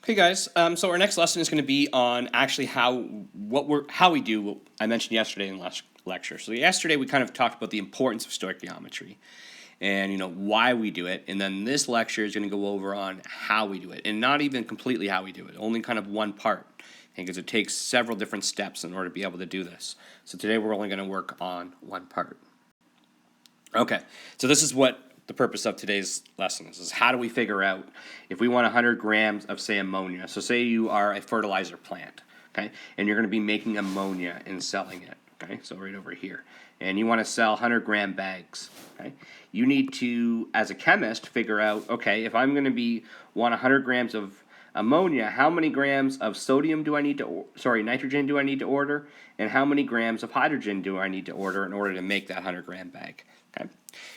Hey guys, so our next lesson is going to be on actually how we do what I mentioned yesterday in last lecture. So yesterday we kind of talked about the importance of stoichiometry and why we do it, and then this lecture is going to go over on how we do it, and not even completely how we do it, only kind of one part, because it takes several different steps in order to be able to do this. So today we're only going to work on one part. Okay, so this is what the purpose of today's lesson is how do we figure out if we want 100 grams of, say, ammonia. So say you are a fertilizer plant, okay, and you're going to be making ammonia and selling it, okay, so right over here, and you want to sell 100-gram bags, okay. You need to, as a chemist, figure out, okay, if I'm going to want 100 grams of ammonia, how many grams of sodium do I need to, nitrogen do I need to order, and how many grams of hydrogen do I need to order in order to make that 100-gram bag? Okay.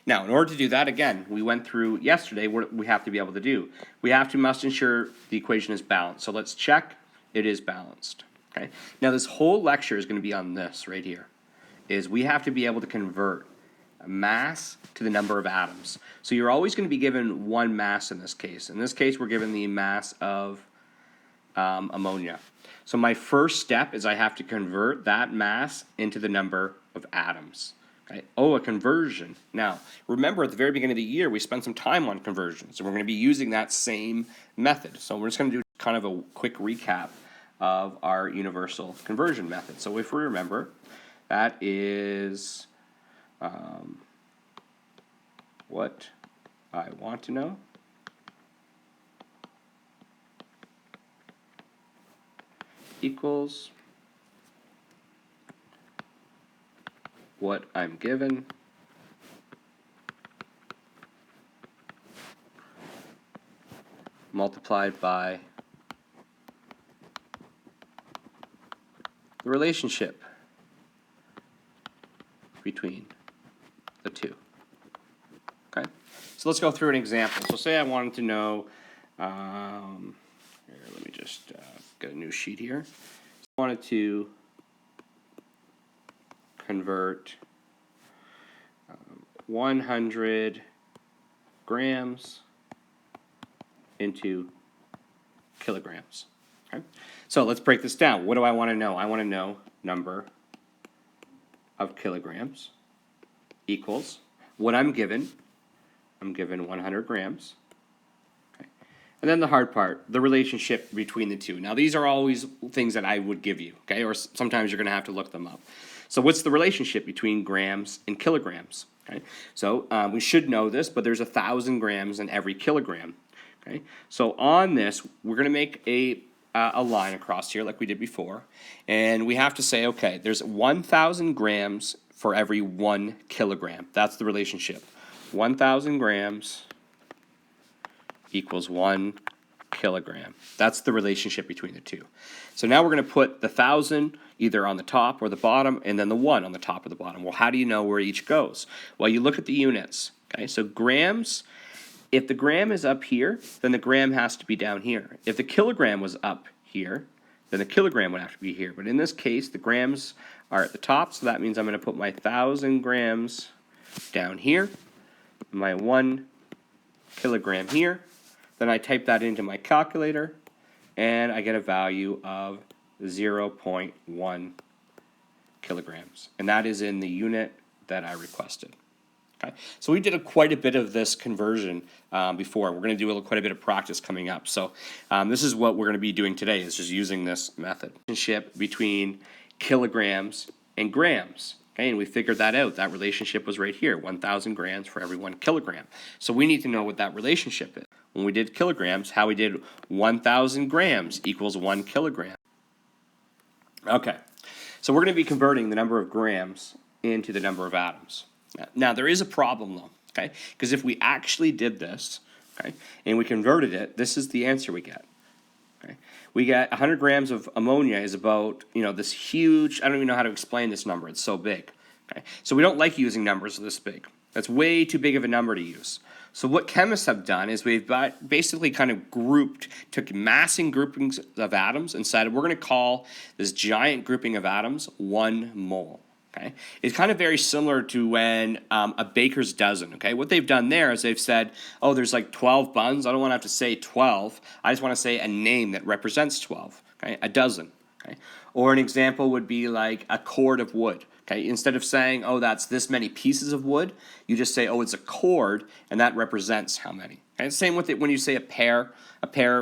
Now, in order to do that, again, we went through yesterday what we have to be able to do. We must ensure the equation is balanced. So let's check it is balanced. Okay. Now, this whole lecture is going to be on this right here, is we have to be able to convert mass to the number of atoms. So you're always going to be given one mass in this case. In this case, we're given the mass of ammonia. So my first step is I have to convert that mass into the number of atoms. Okay. Oh, a conversion. Now, remember at the very beginning of the year, we spent some time on conversions, and we're going to be using that same method. So we're just going to do kind of a quick recap of our universal conversion method. So if we remember, that is what I want to know equals what I'm given multiplied by the relationship between the two. Okay, so let's go through an example. So say I wanted to know, here, let me just get a new sheet here. I wanted to convert 100 grams into kilograms. Okay? So let's break this down. What do I want to know? I want to know number of kilograms equals what I'm given. I'm given 100 grams. Okay? And then the hard part, the relationship between the two. Now, these are always things that I would give you, okay? Or sometimes you're going to have to look them up. So what's the relationship between grams and kilograms? Okay, so we should know this, but there's 1,000 grams in every kilogram. Okay, so on this, we're going to make a line across here like we did before, and we have to say, okay, there's 1,000 grams for every 1 kilogram. That's the relationship. 1,000 grams equals 1 kilogram. That's the relationship between the two. So now we're going to put the 1,000 either on the top or the bottom, and then the 1 on the top or the bottom. Well, how do you know where each goes? Well, you look at the units. Okay, so grams, if the gram is up here, then the gram has to be down here. If the kilogram was up here, then the kilogram would have to be here. But in this case, the grams are at the top, so that means I'm going to put my 1,000 grams down here, my 1 kilogram here. Then I type that into my calculator, and I get a value of 0.1 kilograms. And that is in the unit that I requested. Okay, so we did quite a bit of this conversion before. We're going to do quite a bit of practice coming up. So this is what we're going to be doing today, is just using this method. Relationship between kilograms and grams. Okay, and we figured that out. That relationship was right here, 1,000 grams for every 1 kilogram. So we need to know what that relationship is. When we did kilograms, how we did 1,000 grams equals 1 kilogram. Okay, so we're going to be converting the number of grams into the number of atoms. Now, there is a problem, though, okay? Because if we actually did this, okay, and we converted it, this is the answer we get. Okay, we get 100 grams of ammonia is about, this huge, I don't even know how to explain this number. It's so big. Okay, so we don't like using numbers this big. That's way too big of a number to use. So what chemists have done is we've basically kind of took massing groupings of atoms and decided we're going to call this giant grouping of atoms 1 mole. okay, is kind of very similar to when a baker's dozen, okay? What they've done there is they've said, oh, there's like 12 buns. I don't want to have to say 12. I just want to say a name that represents 12, okay? A dozen, okay? Or an example would be like a cord of wood, okay? Instead of saying, oh, that's this many pieces of wood, you just say, oh, it's a cord, and that represents how many. Okay? Same with it when you say a pair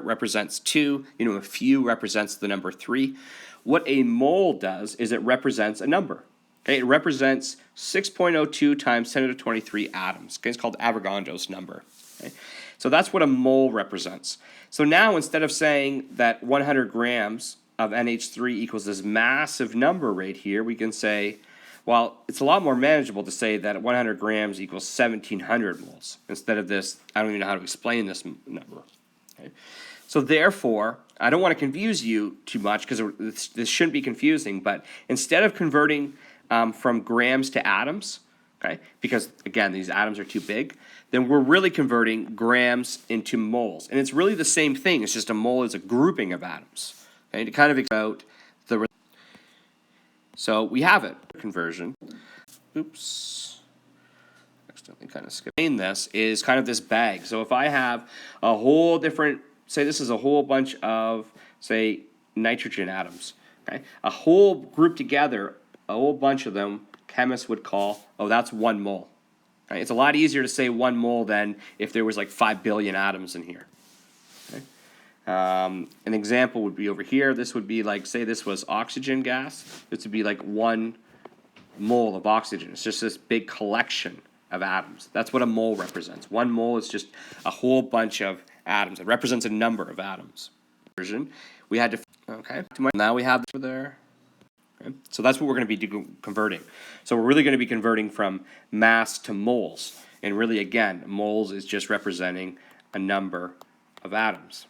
represents 2, a few represents the number 3. What a mole does is it represents a number. Okay, it represents 6.02 times 10 to the 23 atoms. Okay, it's called Avogadro's number. Okay, so that's what a mole represents. So now instead of saying that 100 grams of NH3 equals this massive number right here, we can say, well, it's a lot more manageable to say that 100 grams equals 1,700 moles instead of this. I don't even know how to explain this number. Okay. So therefore, I don't want to confuse you too much because this shouldn't be confusing, but instead of converting from grams to atoms, okay, because again, these atoms are too big, then we're really converting grams into moles. And it's really the same thing, it's just a mole is a grouping of atoms. Okay, to kind of about the, so we have it, conversion. Oops. Accidentally kind of skipped. This is kind of this bag. So if I have a whole different, say this is a whole bunch of, say, nitrogen atoms, okay, a whole group together, a whole bunch of them, chemists would call, oh, that's 1 mole. Okay? It's a lot easier to say 1 mole than if there was like 5 billion atoms in here. Okay? An example would be over here. This would be like, say this was oxygen gas. This would be like 1 mole of oxygen. It's just this big collection of atoms. That's what a mole represents. 1 mole is just a whole bunch of atoms. It represents a number of atoms. We had to, okay, now we have this there. Okay. So that's what we're going to be converting. So we're really going to be converting from mass to moles. And really, again, moles is just representing a number of atoms.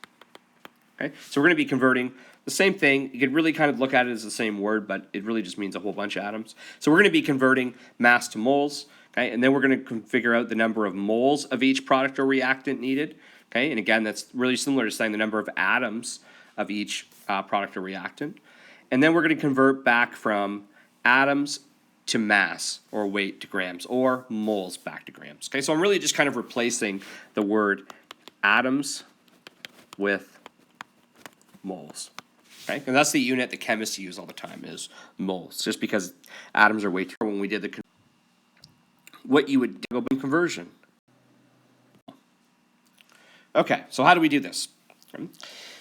Okay. So we're going to be converting the same thing. You could really kind of look at it as the same word, but it really just means a whole bunch of atoms. So we're going to be converting mass to moles. Okay. And then we're going to figure out the number of moles of each product or reactant needed. Okay. And again, that's really similar to saying the number of atoms of each product or reactant. And then we're going to convert back from atoms to mass, or weight to grams, or moles back to grams. Okay, so I'm really just kind of replacing the word atoms with moles. Okay, and that's the unit that chemists use all the time is moles, just because atoms are way too. When we did the what you would go by conversion. Okay, so how do we do this?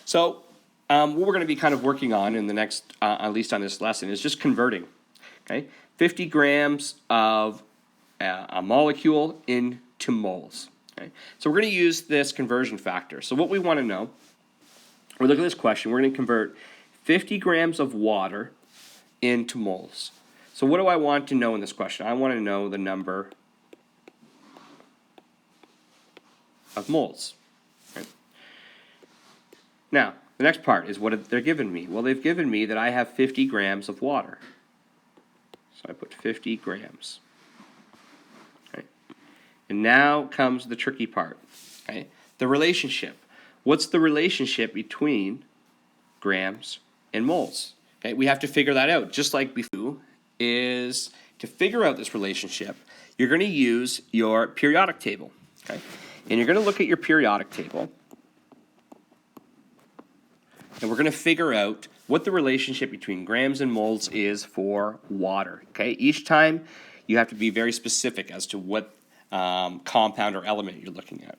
So what we're going to be kind of working on in the next, at least on this lesson, is just converting. Okay, 50 grams of a molecule into moles. Okay, so we're going to use this conversion factor. So what we want to know, we look at this question. We're going to convert 50 grams of water into moles. So what do I want to know in this question? I want to know the number of moles. Okay. Now, the next part is what they're giving me. Well, they've given me that I have 50 grams of water. So I put 50 grams. Okay. And now comes the tricky part. Okay. The relationship. What's the relationship between grams and moles? Okay. We have to figure that out. Just like before, is to figure out this relationship, you're going to use your periodic table. Okay. And you're going to look at your periodic table. And we're going to figure out what the relationship between grams and moles is for water. Okay, each time you have to be very specific as to what compound or element you're looking at.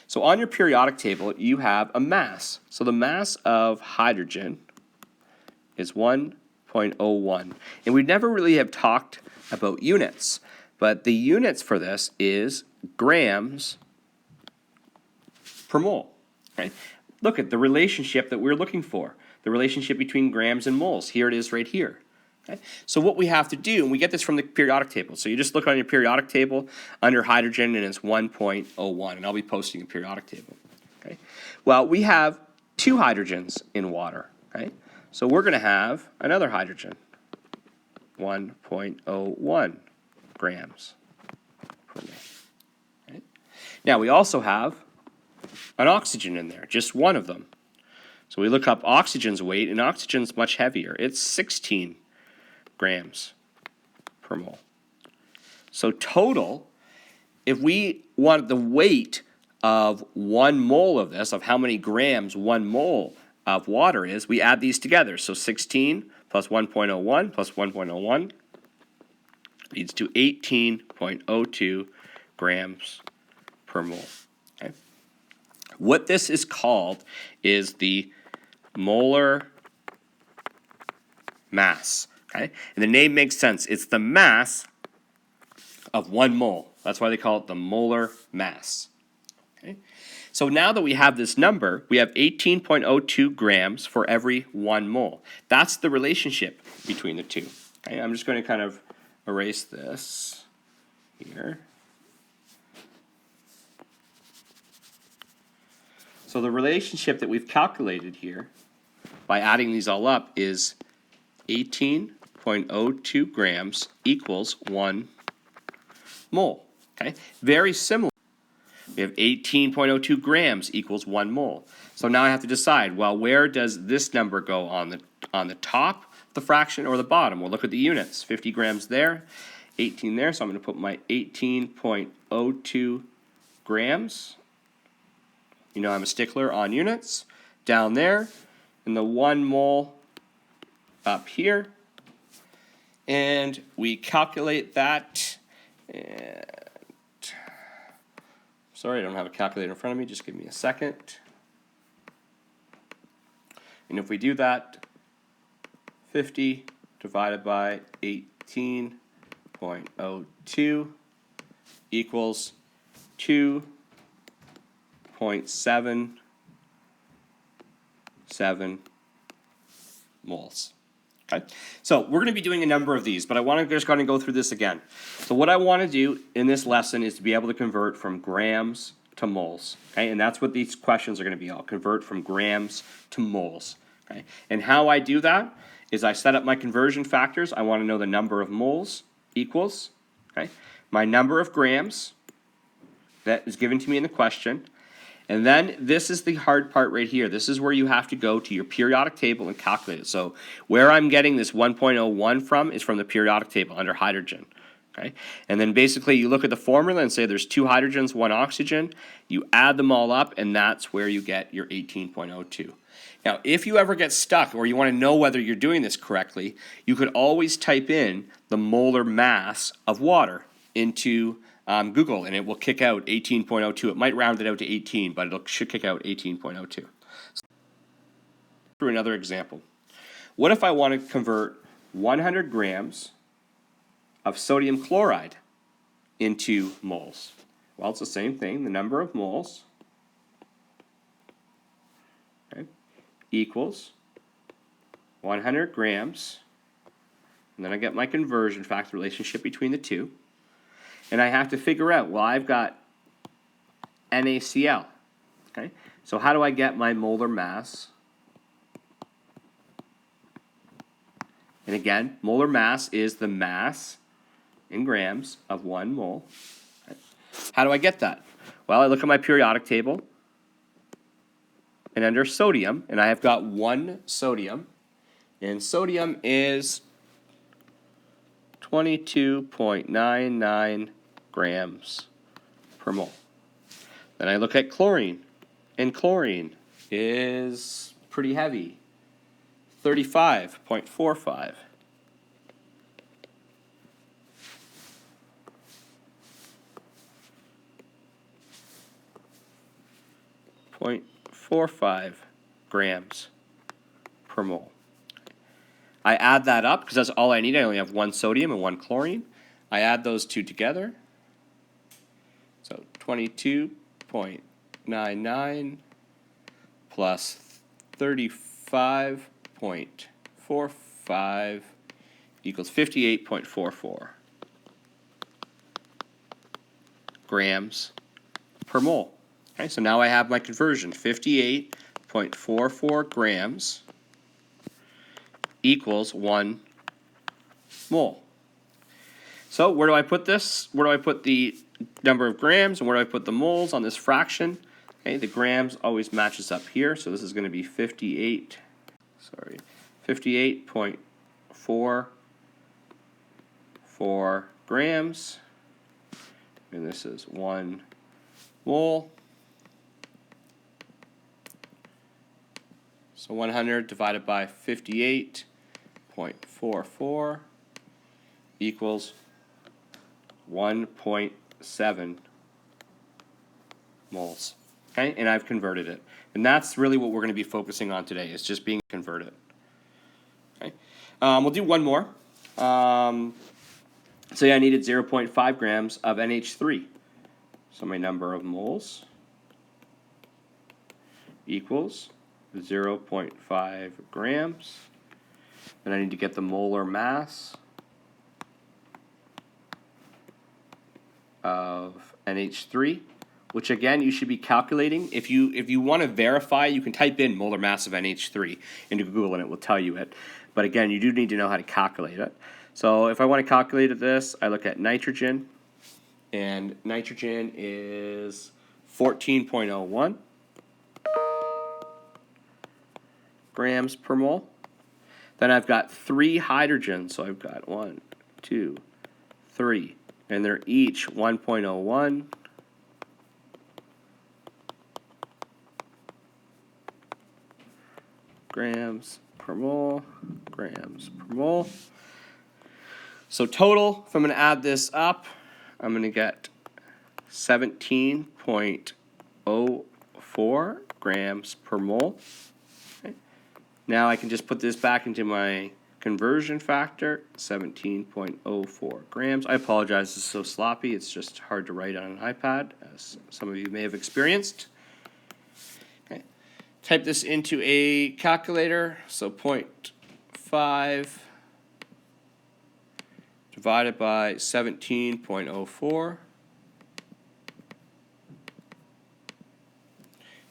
So on your periodic table, you have a mass. So the mass of hydrogen is 1.01. And we never really have talked about units, but the units for this is grams per mole. Okay. Look at the relationship that we're looking for, the relationship between grams and moles. Here it is right here. Okay? So what we have to do, and we get this from the periodic table. So you just look on your periodic table under hydrogen, and it's 1.01, and I'll be posting a periodic table. Okay? Well, we have 2 hydrogens in water. Okay? So we're going to have another hydrogen, 1.01 grams per mole. Okay? Now we also have an oxygen in there, just one of them. So we look up oxygen's weight, and oxygen's much heavier. It's 16 grams per mole. So total, if we want the weight of 1 mole of this, of how many grams 1 mole of water is, we add these together. So 16 plus 1.01 plus 1.01 leads to 18.02 grams per mole. Okay? What this is called is the molar mass. Okay? And the name makes sense. It's the mass of 1 mole. That's why they call it the molar mass. Okay? So now that we have this number, we have 18.02 grams for every 1 mole. That's the relationship between the two. Okay? I'm just going to kind of erase this here. So the relationship that we've calculated here by adding these all up is 18.02 grams equals 1 mole. Okay? Very similar. We have 18.02 grams equals 1 mole. So now I have to decide, well, where does this number go on the top of the fraction or the bottom? We'll look at the units. 50 grams there, 18 there, so I'm going to put my 18.02 grams. You know I'm a stickler on units. Down there, and the 1 mole up here. And we calculate that. And sorry, I don't have a calculator in front of me. Just give me a second. And if we do that, 50 divided by 18.02 equals 2.77 moles. Okay, so we're going to be doing a number of these, but I want to just kind of go through this again. So what I want to do in this lesson is to be able to convert from grams to moles. Okay, and that's what these questions are going to be all, convert from grams to moles. Okay, and how I do that is I set up my conversion factors. I want to know the number of moles equals, okay, my number of grams that is given to me in the question. And then this is the hard part right here. This is where you have to go to your periodic table and calculate it. So where I'm getting this 1.01 from is from the periodic table under hydrogen. Okay? And then basically you look at the formula and say there's 2 hydrogens, 1 oxygen. You add them all up, and that's where you get your 18.02. Now, if you ever get stuck or you want to know whether you're doing this correctly, you could always type in the molar mass of water into Google, and it will kick out 18.02. It might round it out to 18, but it should kick out 18.02. Through another example. What if I want to convert 100 grams of sodium chloride into moles? Well, it's the same thing. The number of moles, okay, equals 100 grams, and then I get my conversion factor relationship between the two. And I have to figure out, well, I've got NaCl. Okay? So how do I get my molar mass? And again, molar mass is the mass in grams of 1 mole. Okay? How do I get that? Well, I look at my periodic table, and under sodium, and I have got 1 sodium, and sodium is 22.99 grams per mole. Then I look at chlorine, and chlorine is pretty heavy, 35.45. .45 grams per mole. I add that up because that's all I need. I only have 1 sodium and 1 chlorine. I add those two together. So 22.99 plus 35.45 equals 58.44 grams per mole. Okay, so now I have my conversion, 58.44 grams equals 1 mole. So where do I put this? Where do I put the number of grams, and where do I put the moles on this fraction? Okay, the grams always matches up here, so this is going to be 58.44 0.4 grams, and this is 1 mole. So 100 divided by 58.44 equals 1.7 moles. Okay, and I've converted it. And that's really what we're going to be focusing on today, is just being converted. Okay, we'll do one more. So yeah, I needed 0.5 grams of NH3. So my number of moles equals 0.5 grams. And I need to get the molar mass of NH3, which again you should be calculating. If you want to verify, you can type in molar mass of NH3 into Google and it will tell you it. But again, you do need to know how to calculate it. So if I want to calculate this, I look at nitrogen, and nitrogen is 14.01 grams per mole. Then I've got 3 hydrogens, so I've got 1, 2, 3, and they're each 1.01 grams per mole, So total, if I'm going to add this up, I'm going to get 17.04 grams per mole. Okay. Now I can just put this back into my conversion factor, 17.04 grams. I apologize, this is so sloppy. It's just hard to write on an iPad, as some of you may have experienced. Okay. Type this into a calculator, so 0.5 divided by 17.04,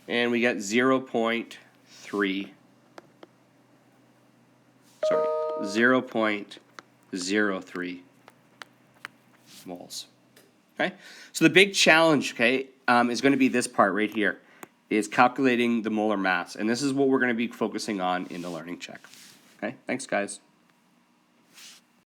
and we get 0.03 moles. Okay, so the big challenge, okay, is going to be this part right here, is calculating the molar mass, and this is what we're going to be focusing on in the learning check. Okay, thanks guys.